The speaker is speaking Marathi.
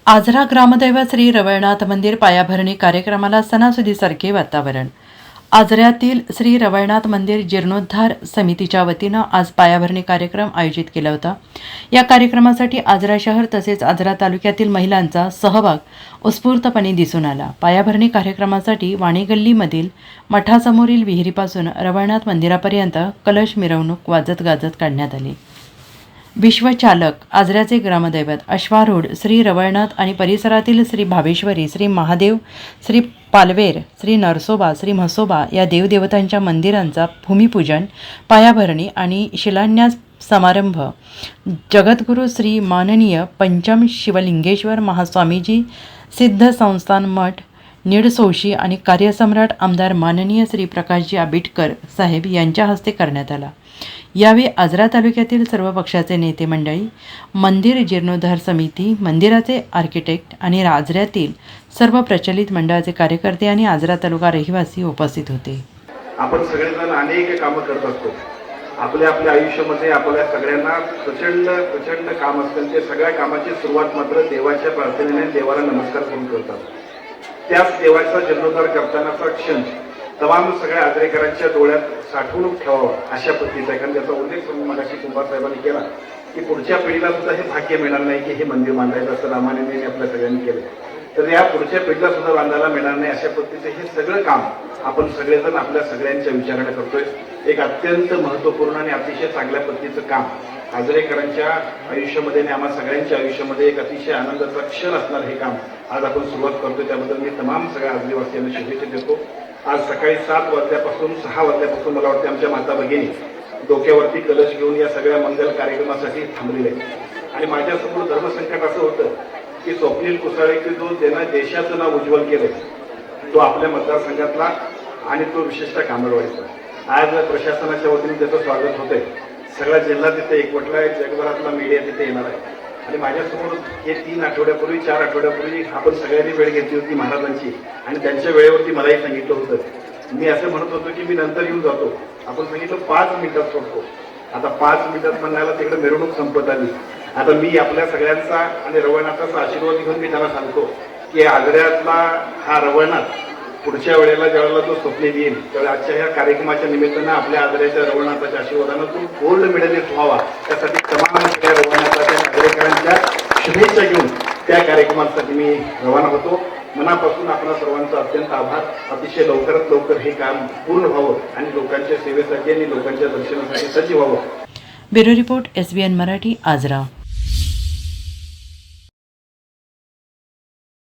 आजरा ग्रामदैवत श्री रवळनाथ मंदिर पायाभरणी कार्यक्रमाला सणासुदीसारखे वातावरण. आजऱ्यातील श्री रवळनाथ मंदिर जीर्णोद्धार समितीच्या वतीनं आज पायाभरणी कार्यक्रम आयोजित केला होता. या कार्यक्रमासाठी आजरा शहर तसेच आजरा तालुक्यातील महिलांचा सहभाग उत्स्फूर्तपणे दिसून आला. पायाभरणी कार्यक्रमासाठी वाणी गल्लीमधील मठासमोरील विहिरीपासून रवळनाथ मंदिरापर्यंत कलश मिरवणूक वाजत गाजत काढण्यात आली. विश्वचालक आजऱ्याचे ग्रामदैवत अश्वारूढ श्री रवळनाथ आणि परिसरातील श्री भावेश्वरी, श्री महादेव, श्री पालवेर, श्री नरसोबा, श्री म्हसोबा या देवदेवतांच्या मंदिरांचा भूमिपूजन, पायाभरणी आणि शिलान्यास समारंभ जगद्गुरू श्री माननीय पंचम शिवलिंगेश्वर महास्वामीजी सिद्ध संस्थान मठ निडसोशी आणि कार्यसम्राट आमदार माननीय श्री प्रकाशजी आबिटकर साहेब यांच्या हस्ते करण्यात आला. यावेळी आजरा तालुक्यातील सर्व पक्षाचे नेते मंडळी, मंदिर जीर्णोद्धार समिती, मंदिराचे आर्किटेक्ट आणि आजऱ्यातील सर्व प्रचलित मंडळाचे कार्यकर्ते आणि आजरा तालुका रहिवासी उपस्थित होते. आपण सगळेजण अनेक कामं करत असतो. आपल्या आयुष्यामध्ये आपल्या सगळ्यांना प्रचंड काम असतं. ते सगळ्या कामाची सुरुवात मात्र देवाच्या प्रार्थनेने, देवाला नमस्कार करून करतात. त्याच देवाचा जीर्णोद्धार करतानाचा क्षण तमाम सगळ्या आजरेकरांच्या डोळ्यात साठवून ठेवावं अशा पद्धतीचा. कारण त्याचा उल्लेख मगाशी कुंभार साहेबांनी केला की पुढच्या पिढीला सुद्धा हे भाग्य मिळणार नाही की हे मंदिर बांधायचं असं रामाने आपल्या सगळ्यांनी केलं. तर या पुढच्या पिढीला सुद्धा बांधायला मिळणार नाही अशा पद्धतीचं हे सगळं काम आपण सगळेजण आपल्या सगळ्यांच्या विचाराने करतोय. एक अत्यंत महत्त्वपूर्ण आणि अतिशय चांगल्या पद्धतीचं काम आजरेकरांच्या आयुष्यामध्ये आणि आम्हा सगळ्यांच्या आयुष्यामध्ये एक अतिशय आनंदाचा क्षण असणार हे काम आज आपण सुरुवात करतोय. त्याबद्दल मी तमाम सगळ्या आजरीवासियांना शुभेच्छा देतो. आज सकाळी 7 वाजल्यापासून 6 वाजल्यापासून मला वाटते आमच्या माता भगिनी डोक्यावरती कलश घेऊन या सगळ्या मंगल कार्यक्रमासाठी थांबलेले आहेत. आणि माझ्यासमोर धर्मसंकट असं होतं की स्वप्नील कुसाळे की जो ज्यानं देशाचं नाव उज्ज्वल केलं तो आपल्या मतदारसंघातला आणि तो विशेषतः कामडवाडीचा. आज प्रशासनाच्या वतीने त्याचं स्वागत होतंय. सगळा जिल्हा तिथे एकवटला आहे. जगभरातला मीडिया तिथे येणार आहे. आणि माझ्यासमोर हे 3 आठवड्यापूर्वी 4 आठवड्यापूर्वी आपण सगळ्यांनी वेळ घेतली होती महाराजांची आणि त्यांच्या वेळेवरती मलाही सांगितलं होतं. मी असं म्हणत होतो की मी नंतर येऊन जातो. आपण सांगितलं 5 मिनिटात सोडतो. आता 5 मिनिटात म्हणायला तिकडे मिरवणूक संपत आली. आता मी आपल्या सगळ्यांचा आणि रवळनाथाचा आशीर्वाद घेऊन मी त्यांना सांगतो की आजऱ्यातला हा रवळनाथ पुढच्या वेळेला ज्यावेळेला तो स्वप्नील येईल त्यावेळेला आजच्या ह्या कार्यक्रमाच्या निमित्तानं आपल्या आजऱ्याच्या रवळनाथाच्या आशीर्वादानं तो गोल्ड मेडलिस्ट व्हावा त्यासाठी तमाम सगळ्या रवळनाथाच्या नागरिकांच्या शुभेच्छा घेऊन त्या कार्यक्रमासाठी मी रवाना होतो. मनापासून आपल्या सर्वांचा अत्यंत आभार. अतिशय लवकरात लवकर हे काम पूर्ण व्हावं आणि लोकांच्या सेवेसाठी आणि लोकांच्या दर्शनासाठी सज्ज व्हावं. Bureau report SBN Marathi, Ajara.